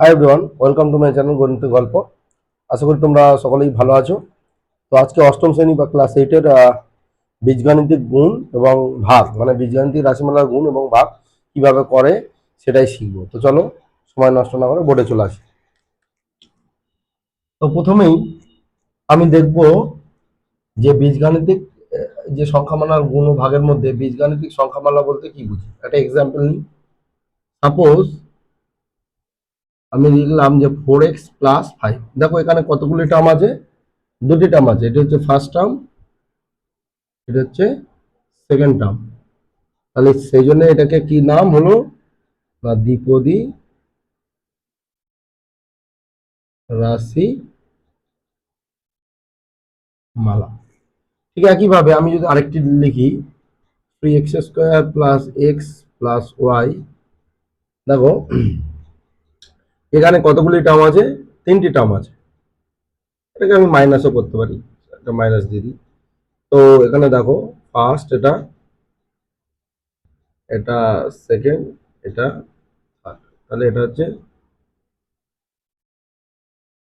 Hi everyone, welcome to my channel গণিত গল্প। আশা করি তোমরা সকলেই ভালো আছো। তো আজকে অষ্টম শ্রেণী বা ক্লাস 8-এর বীজগাণিতিক গুণ এবং ভাগ, মানে বীজগাণিতিক রাশিমালার গুণ এবং ভাগ কিভাবে করে সেটাই শিখবো। তো চলো সময় নষ্ট না করে বোর্ডে চলে আসি। তো প্রথমেই আমি দেখব যে বীজগাণিতিক যে সংখ্যামালার গুণ ও ভাগের মধ্যে বীজগাণিতিক সংখ্যামালা বলতে কি বুঝি। একটা এক্সাম্পল নিই। সাপোজ আমি লিখলাম যে 4x+5। দেখো এখানে কতগুলি টার্ম আছে, দুটি টার্ম আছে। এটা হচ্ছে ফার্স্ট টার্ম, এটা হচ্ছে সেকেন্ড টার্ম। তাহলে সেই জন্য এটাকে কি নাম হলো না, দ্বিপদী রাশি মালা। ঠিক একইভাবে আমি যদি আরেকটি লিখি 3x² + x+y। দেখো এখানে কতগুলি টার্ম আছে, তিনটি টার্ম আছে। এটাকে আমি মাইনাসও করতে পারি, একটা মাইনাস দিয়ে দিই। তো এখানে দেখো ফার্স্ট, এটা এটা সেকেন্ড, এটা থার্ড। তাহলে এটা হচ্ছে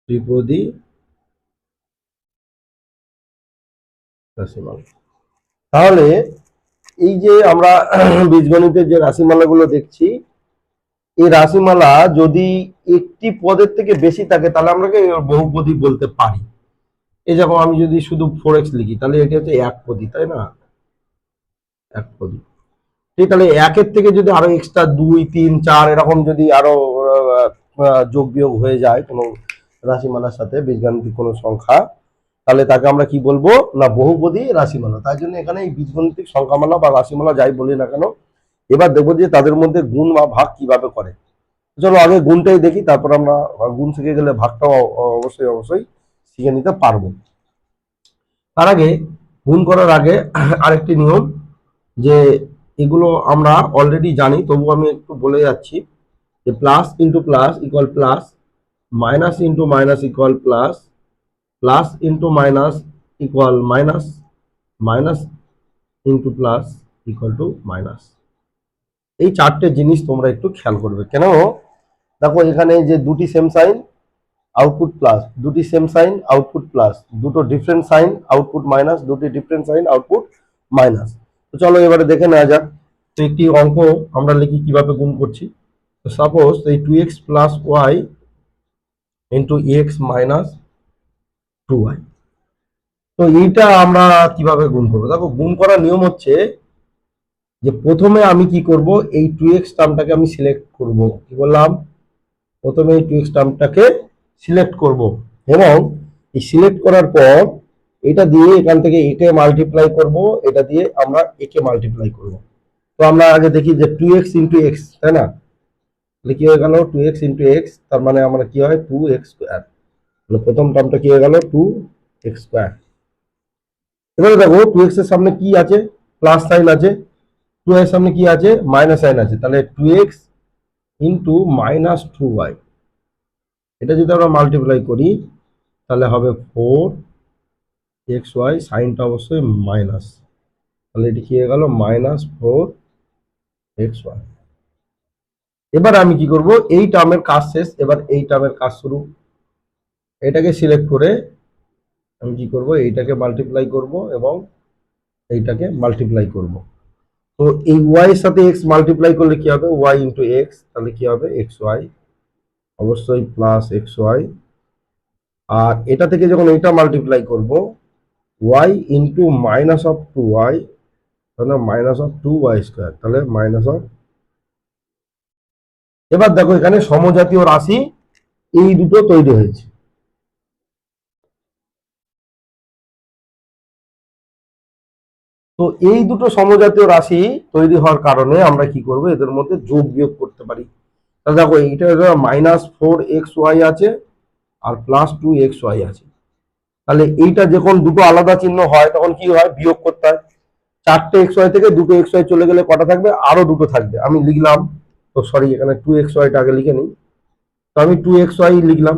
ত্রিপদী রাশিমালা। তাহলে এই যে আমরা বীজগণিতের যে রাশিমালাগুলো দেখছি, এই রাশিমালা যদি একটি পদের থেকে বেশি থাকে তাহলে আমরা বহুপদী বলতে পারি। এই যেমন আমি যদি শুধু 4x লিখি তাহলে এটা হচ্ছে একপদী, তাই না? একপদী। ঠিক, তাহলে একের থেকে যদি আরো এক্সট্রা 2, 3, 4 এরকম যদি আরো যোগ বিয়োগ হয়ে যায় কোনো রাশিমালার সাথে, বীজগাণিতিক কোনো সংখ্যা, তাহলে তাকে আমরা কি বলবো না, বহুপদী রাশিমালা। তাই জন্য এখানে এই বীজগণিতিক সংখ্যামালা বা রাশিমালা যাই বলি না কেন, এবার দেখবো যে তাদের মধ্যে গুণ বা ভাগ কিভাবে করে। চলো আগে গুণটাই দেখি, তারপর আমরা গুণ শিখে গেলে ভাগটাও অবশ্যই অবশ্যই শিখে নিতে পারবো। তার আগে, গুণ করার আগে আরেকটি নিয়ম, যে এগুলো আমরা অলরেডি জানি, তবু আমি একটু বলে যাচ্ছি, যে plus into plus equal plus, minus into minus equal plus, plus into minus equal minus, minus into plus equal to minus. এই চারটে জিনিস তোমরা একটু খেয়াল করবে। কেন? দেখো এখানে যে দুটি সেম সাইন, আউটপুট প্লাস, দুটি সেম সাইন, আউটপুট প্লাস, দুটো ডিফারেন্ট সাইন, আউটপুট মাইনাস, দুটি ডিফারেন্ট সাইন, আউটপুট মাইনাস। তো চলো এবারে দেখে নেওয়া যাক। তো একটি অঙ্ক আমরা লিখি কিভাবে গুণ করছি। তো সাপোজ এই 2x + y into x - 2y। তো এইটা আমরা কিভাবে গুণ করবো? দেখো গুণ করার নিয়ম হচ্ছে যে প্রথমে আমি কি করব, এই 2x টার্মটাকে আমি সিলেক্ট করব। কি বললাম? প্রথমে এই 2x টার্মটাকে সিলেক্ট করব, এবং এই সিলেক্ট করার পর এটা দিয়ে এখান থেকে একে মাল্টিপ্লাই করব, এটা দিয়ে আমরা একে মাল্টিপ্লাই করব। তো আমরা আগে দেখি যে 2x * x, তাই না? তাহলে কি হয়ে গেল 2x * x, তার মানে আমরা কি হয় 2x²। তাহলে প্রথম টার্মটা কি হয়ে গেল 2x²। এবারে দেখো 2x এর সামনে কি আছে, প্লাস সাইন আছে, 2 এর সামনে কি আছে, মাইনাস সাইন আছে। তাহলে 2x * -2y, এটা যদি আমরা মাল্টিপ্লাই করি তাহলে হবে 4xy, সাইনটা অবশ্যই মাইনাস। তাহলে এটি কি হয়ে গেল -4xy। এবার আমি কি করব, এই টার্মের কাজ শেষ, এবার এই টার্মের কাজ শুরু। এটাকে সিলেক্ট করে আমি কি করব, এইটাকে মাল্টিপ্লাই করব এবং এইটাকে মাল্টিপ্লাই করব। তো এই y এর সাথে x মাল্টিপ্লাই করলে কি হবে, y * x, তাহলে কি হবে xy, অবশ্যই প্লাস xy। আর এটা থেকে যখন এটা মাল্টিপ্লাই করব, y - -2y, তাহলে -2y², তাহলে এবার দেখো এখানে সমজাতীয় রাশি এই দুটো তৈরি হয়েছে। তো এই দুটো সমজাতীয় রাশি তৈরি হওয়ার কারণে আমরা কি করব, এদের মধ্যে যোগ বিয়োগ করতে পারি। তাহলে দেখো এইটা -4xy আছে আর +2xy আছে। তাহলে এইটা যখন দুটো আলাদা চিহ্ন হয় তখন কি হয়, বিয়োগ করতে হয়। 4টে xy থেকে দুটো xy চলে গেলে কটা থাকবে, আরো দুটো থাকবে। আমি লিখলাম, তো সরি এখানে 2xyটা আগে লিখে নিই। তো আমি 2xy লিখলাম।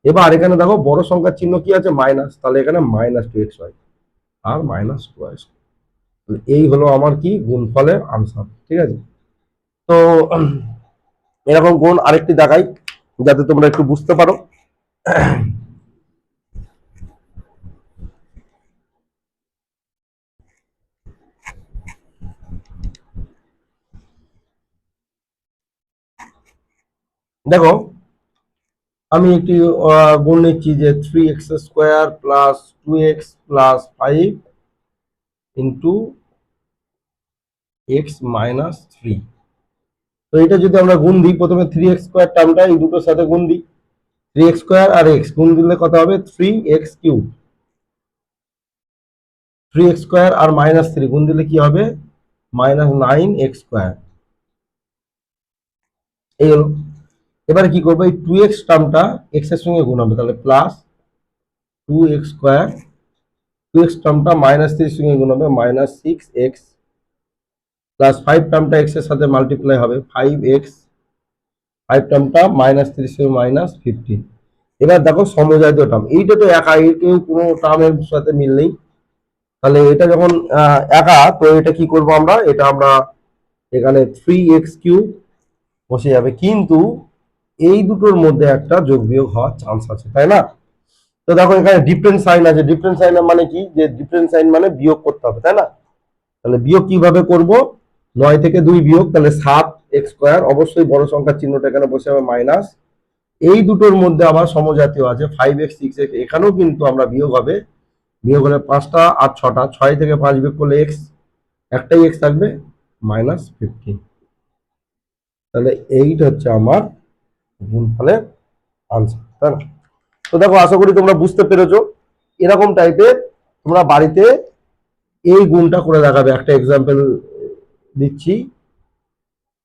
এবার এখানে দেখো বড় সংখ্যার চিহ্ন কি আছে, মাইনাস, তাহলে এখানে -2xy আর -2y। এই হলো আমার কি গুণফলের আনসার। ঠিক আছে? তো এরকম গুণ আরেকটি দেখাই। যাতে তোমরা একটু বুঝতে পারো। দেখো আমি একটি গুণ নিচ্ছি যে 3x² plus 2x plus 5 into x minus 3। তো এটা যদি আমরা গুণ দিই, প্রথমে 3x² টার্মটা এই দুটোর সাথে গুণ দিই। 3x² আর x গুণ দিলে কত হবে? 3x³ 3x² আর -3 গুণ দিলে কি হবে? -9x²। এই হলো। এবারে কি করবো? এই 2x টার্মটা x এর সঙ্গে গুণ হবে, তাহলে প্লাস 2x²। 2x টার্মটা -3 এর সঙ্গে গুণ হবে, -6x প্লাস 5 টার্মটা x এর সাথে মাল্টিপ্লাই হবে, 5x। 5 টার্মটা -3 এর সঙ্গে -15। এবার দেখো সমজাতীয় টার্ম, এইটা তো একা, এর কেউ কোনো টার্মের সাথে মিল নেই। তাহলে এটা যখন একা, তো এটা কি করব আমরা? এটা আমরা এখানে 3x³ বসে যাবে, কিন্তু এই দুটোর মধ্যে একটা যোগ বিয়োগ হওয়ার চান্স আছে, তাই না? তো দেখো এখানে ডিফারেন্ট সাইন আছে। ডিফারেন্ট সাইন মানে কি? যে ডিফারেন্ট সাইন মানে বিয়োগ করতে হবে, তাই না? তাহলে বিয়োগ কিভাবে করব? 9 থেকে 2 বিয়োগ, তাহলে 7x²। অবশ্যই বড় সংখ্যার চিহ্নটা এখানে বসে হবে মাইনাস। এই দুটোর মধ্যে আবার সমজাতীয় আছে 5x 6x, এখানেও কিন্তু আমরা বিয়োগ হবে। বিয়োগ হলে 5টা আর 6টা, 6 থেকে 5 বিয়োগ করলে x, একটাই x থাকবে, -15। তাহলে এইটা হচ্ছে আমার গুণফলের আনসার, তাই না? তো দেখো আশা করি তোমরা বুঝতে পেরেছো। এরকম টাইপের তোমরা বাড়িতে এই গুণটা করে দেখাবে। একটা এক্সাম্পল দিচ্ছি,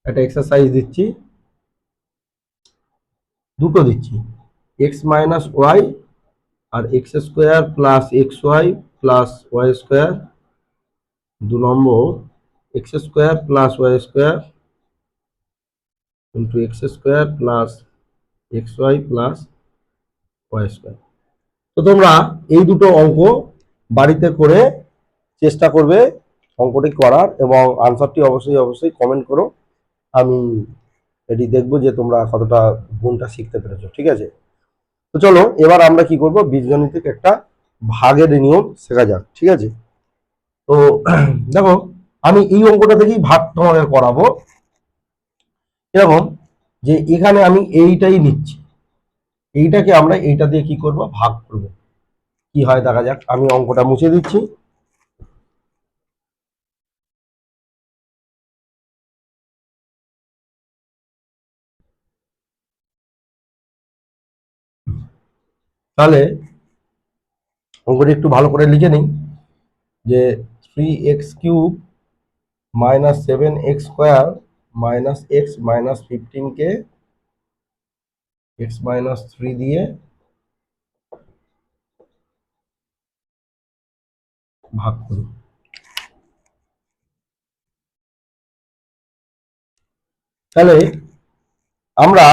একটা এক্সারসাইজ দিচ্ছি, দুটো দিচ্ছি, এক্স মাইনাস ওয়াই আর x² plus xy plus y²। 2 নম্বর x² plus y² into x² plus xy plus y²। তো তোমরা এই দুটো অঙ্ক বাড়িতে করে চেষ্টা করবে অঙ্কটি করার, এবং আনসারটি অবশ্যই অবশ্যই কমেন্ট করো। আমি এটি দেখবো যে তোমরা কতটা গুণটা শিখতে পেরেছো, ঠিক আছে? তো চলো এবার আমরা কি করব, বীজগণিতিক একটা ভাগের নিয়ম শেখা যাক, ঠিক আছে? তো দেখো আমি এই অঙ্কটা থেকেই ভাগ তোমাদের করাবো। এরকম যে এখানে আমি এইটাই নিচ্ছি, এইটাকে আমরা এইটা দিয়ে কি করব, ভাগ করব। কি হয় দেখা যাক। আমি অঙ্কটা মুছে দিচ্ছি। তাহলে অঙ্কটি একটু ভালো করে লিখে নিই যে 3x³ -7x² -x -15 কে x -3 দিয়ে ভাগ করি। তাহলে আমরা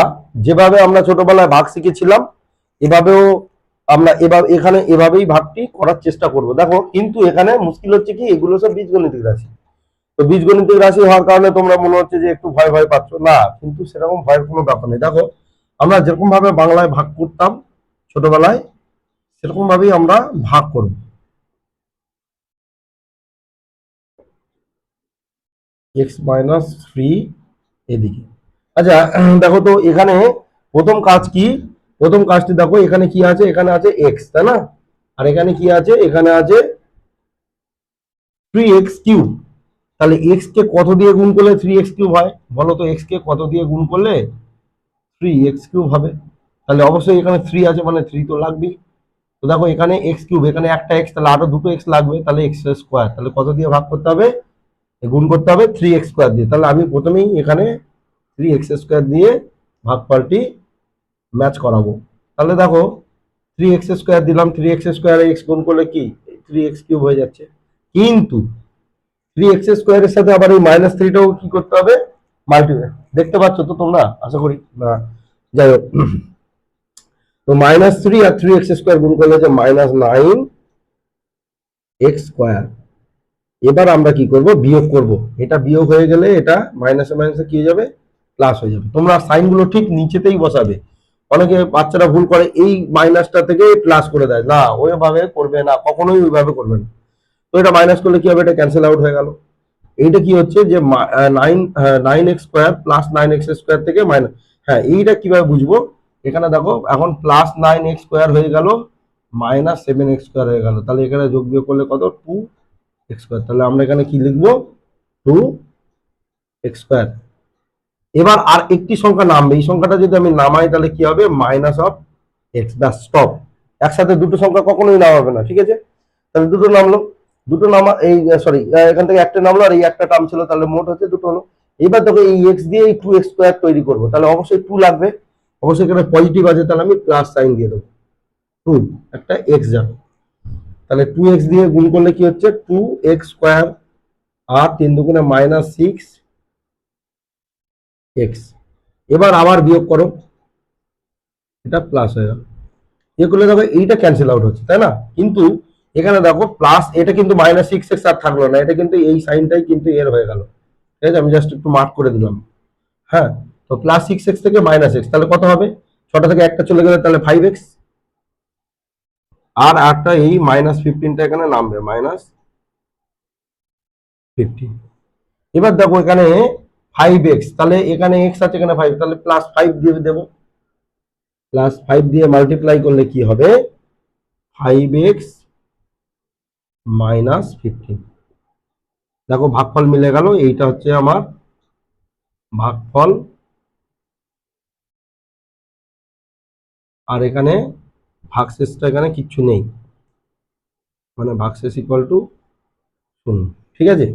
যেভাবে আমরা ছোটবেলায় ভাগ শিখেছিলাম, এভাবেও আমরা এখানে এভাবেই ভাগটি করার চেষ্টা করব। দেখো কিন্তু এখানে মুশকিল হচ্ছে কি, এগুলো সব বীজগণিতিক রাশি। তো বীজগণিতিক রাশি হওয়ার কারণে তোমরা মনে হচ্ছে যে একটু ভয় ভয় পাচ্ছ, না কিন্তু সেরকম ভয়ের কোনো ব্যাপার নেই। দেখো আমরা যেরকম ভাবে বাংলায় ভাগ করতাম ছোটবেলায়, সেরকম ভাবেই আমরা ভাগ করব। x-3 এদিকে। আচ্ছা দেখো তো এখানে প্রথম কাজ কি? প্রথম কাজটি দেখো এখানে কি আছে, এখানে আছে x, তাই না? আর এখানে কি আছে? এখানে আছে 3x³। তাহলে x কে কত দিয়ে গুণ করলে 3x³ হয় বলো তো? x কে কত দিয়ে গুণ করলে 3x³ হবে? তাহলে অবশ্যই এখানে 3 আছে, মানে 3 তো লাগবেই। তো দেখো এখানে x³, এখানে একটা x, তাহলে আরো দুটো x লাগবে, তাহলে x²। তাহলে কত দিয়ে ভাগ করতে হবে? গুণ করতে হবে 3x² দিয়ে। তাহলে আমি প্রথমেই এখানে 3x² দিয়ে ভাগফলটি ম্যাচ করাবো। তাহলে দেখো 3x² দিলাম, 3x² এ x গুণ করলে কি 3x³ হয়ে যাচ্ছে। কিন্তু 3x² এর সাথে আবার এই -3টাও কি করতে হবে? মাল্টিপ্লাই। দেখতে পাচ্ছ তো তোমরা আশা করি না? যাই হোক, তো -3 আর 3x² গুণ করলে যে -9x²। এবার আমরা কি করব? বিয়োগ করব। এটা বিয়োগ হয়ে গেলে এটা মাইনাসে মাইনাসে কি হয়ে যাবে? প্লাস হয়ে যাবে। তোমরা সাইনগুলো ঠিক নিচেতেই বসাবে, অনেকে বাচ্চারা ভুল করে, এই মাইনাসটা থেকে প্লাস করে দেয়, না ওইভাবে করবে না, কখনোই ওইভাবে করবে না। তো এটা মাইনাস করলে কি হবে, এটা ক্যান্সেল আউট হয়ে গেল। এইটা কি হচ্ছে যে 9x² প্লাস 9x² থেকে মাইনাস, হ্যাঁ এইটা কিভাবে বুঝবো, এখানে দেখো এখন +9x² হয়ে গেল, -7x² হয়ে গেল, তাহলে এখানে যোগ বিয়োগ করলে কত, 2x², তাহলে আমরা এখানে কি লিখবো, 2x²। এবার আর একটি সংখ্যা নামবে, এই সংখ্যাটা যদি আমি নামাই তাহলে কি হবে, -x, ব্যাস স্টপ। একসাথে দুটো সংখ্যা কখনোই নামাবে না, ঠিক আছে। তাহলে দুটো নামলো, দুটো নামা এই সরি এখান থেকে একটা নামলো আর এই একটা টার্ম ছিল, তাহলে মোট হচ্ছে দুটো হলো। এবার দেখো এই x দিয়ে এই 2x² তৈরি করবো, তাহলে অবশ্যই 2 লাগবে, অবশ্যই এখানে পজিটিভ আছে, তাহলে আমি প্লাস সাইন দিয়ে দেবো, 2 একটা x যাবে, তাহলে 2x দিয়ে গুণ করলে কি হচ্ছে 2x² আর 3 দুগুণে -6x। এবার আবার বিয়োগ করো, এটা প্লাস হয়ে গেল, ইয়ে করলে দেখো এইটা ক্যান্সেল আউট হচ্ছে, তাই না। কিন্তু এখানে দেখো প্লাস, এটা কিন্তু -6x আর থাকলো না, এটা কিন্তু এই সাইনটাই কিন্তু এর হয়ে গেল, ঠিক আছে, আমি জাস্ট একটু মার্ক করে দিলাম। হ্যাঁ, তো +6x থেকে -x, তাহলে কত হবে, 6টা থেকে একটা চলে গেলে তাহলে 5x, আর একটা এই -15টা এখানে নামবে, -15। এবার দেখো এখানে 5x, তাহলে এখানে x আছে, এখানে 5, তাহলে +5 দিয়ে দেবো, +5 দিয়ে মাল্টিপ্লাই করলে কি হবে, 5x -15। দেখো ভাগফল মিলে গেল, এইটা হচ্ছে আমার ভাগফল, আর এখানে ভাগশেষটা এখানে কিচ্ছু নেই, মানে ভাগশেষ ইকুয়াল টু 0, ঠিক আছে।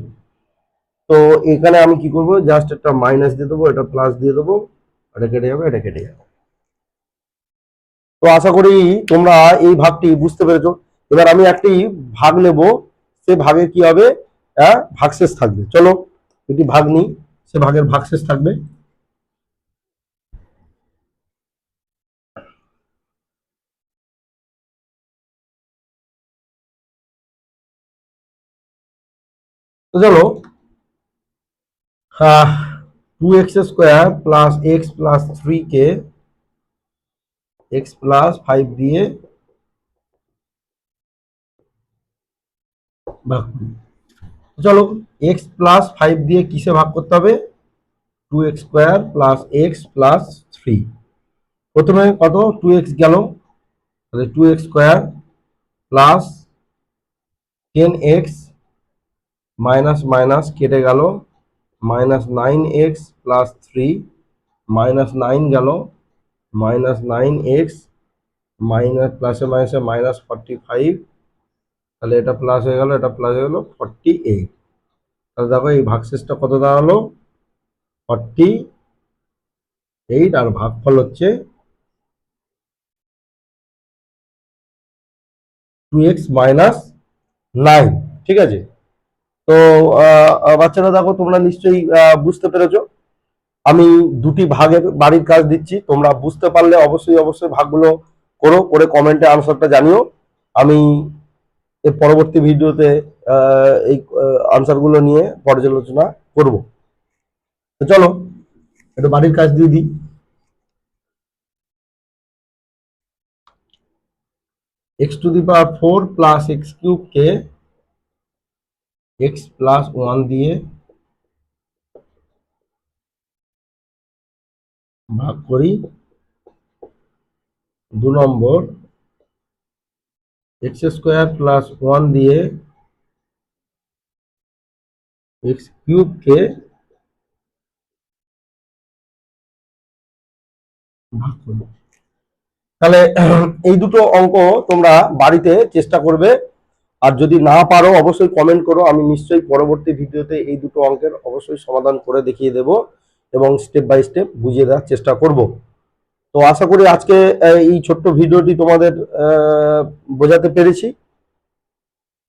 তো এখানে আমি কি করব, জাস্ট একটা মাইনাস দিয়ে দেবো, এটা প্লাস দিয়ে দেবো, এটা কেটে যাবে, এটা কেটে যাবে। তো আশা করি তোমরা এই ভাগটি বুঝতে পেরেছো। এবার আমি একটি ভাগ নেব, সে ভাগে কি হবে, ভাগশেষ থাকবে। চলো এটি ভাগ নিই, সে ভাগের ভাগশেষ থাকবে। তো চলো 2x² প্লাস x প্লাস 3 কে x প্লাস 5 দিয়ে ভাগ করি। চলো x প্লাস 5 দিয়ে কিসে ভাগ করতে হবে, 2x² প্লাস x প্লাস 3। প্রথমে কত, 2x গেল, তাহলে 2x² plus 10x minus minus কেটে গেল, -9x প্লাস 3, -9 গেল, -9x মাইনাস প্লাসে মাইনাসে -45, তাহলে এটা প্লাস হয়ে গেল, এটা প্লাস হয়ে গেল 48। তাহলে দেখো এই ভাগশেষটা কত দাঁড়ালো, 48, আর ভাগফল হচ্ছে 2x -9, ঠিক আছে। তো বাচ্চারা দেখো তোমরা নিশ্চয়ই বুঝতে পেরেছো। আমি দুটি ভাগের বাড়ির কাজ দিচ্ছি, তোমরা বুঝতে পারলে অবশ্যই অবশ্যই ভাগগুলো করো, করে কমেন্টে আনসারটা জানিও। আমি এর পরবর্তী ভিডিওতে এই আনসারগুলো নিয়ে পর্যালোচনা করব। তো চলো একটু বাড়ির কাজ দিয়ে দিই। x⁴ প্লাস x³ কে x প্লাস 1 দিয়ে ভাগ করি। 2 নম্বর, x² প্লাস 1 দিয়ে x³ কে ভাগ করি। তাহলে এই দুটো অঙ্ক তোমরা বাড়িতে চেষ্টা করবে, আর যদি না পারো অবশ্যই কমেন্ট করো, আমি নিশ্চয়ই পরবর্তী ভিডিওতে এই দুটো অঙ্কের অবশ্যই সমাধান করে দেখিয়ে দেব এবং স্টেপ বাই স্টেপ বুঝিয়ে দেওয়ার চেষ্টা করব। তো আশা করি আজকে এই ছোট্ট ভিডিওটি তোমাদের বোঝাতে পেরেছি।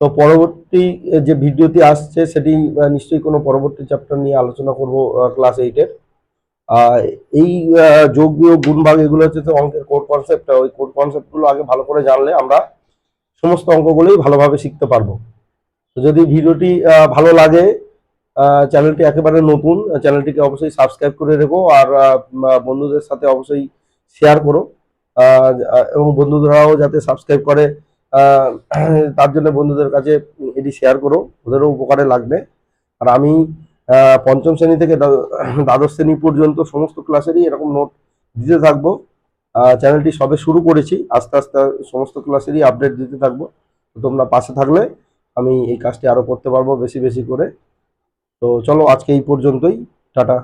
তো পরবর্তী যে ভিডিওটি আসছে সেটি নিশ্চয়ই কোনো পরবর্তী চ্যাপ্টার নিয়ে আলোচনা করব, ক্লাস 8-এর। এই যোগ বিয়োগ গুণ ভাগ এগুলো হচ্ছে তো অঙ্কের কোর কনসেপ্ট, ওই কোর কনসেপ্টগুলো আগে ভালো করে জানলে আমরা সমস্ত অঙ্কগুলোই ভালোভাবে শিখতে পারবো। তো যদি ভিডিওটি ভালো লাগে, চ্যানেলটি একেবারে নতুন, চ্যানেলটিকে অবশ্যই সাবস্ক্রাইব করে রেখো, আর বন্ধুদের সাথে অবশ্যই শেয়ার করো, এবং বন্ধুরাও যাতে সাবস্ক্রাইব করে, আহ, তার জন্য বন্ধুদের কাছে এটি শেয়ার করো, ওদেরও উপকারে লাগবে। আর আমি পঞ্চম শ্রেণী থেকে দ্বাদশ শ্রেণী পর্যন্ত সমস্ত ক্লাসেরই এরকম নোট দিতে থাকবো। চ্যানেলটি সবে শুরু করেছি, আস্তে আস্তে সমস্ত ক্লাসেরই আপডেট দিতে থাকবো। তো তোমরা পাশে থাকলে আমি এই কাজটি আরো করতে পারবো বেশি বেশি করে। তো চলো আজকে এই পর্যন্তই, টাটা।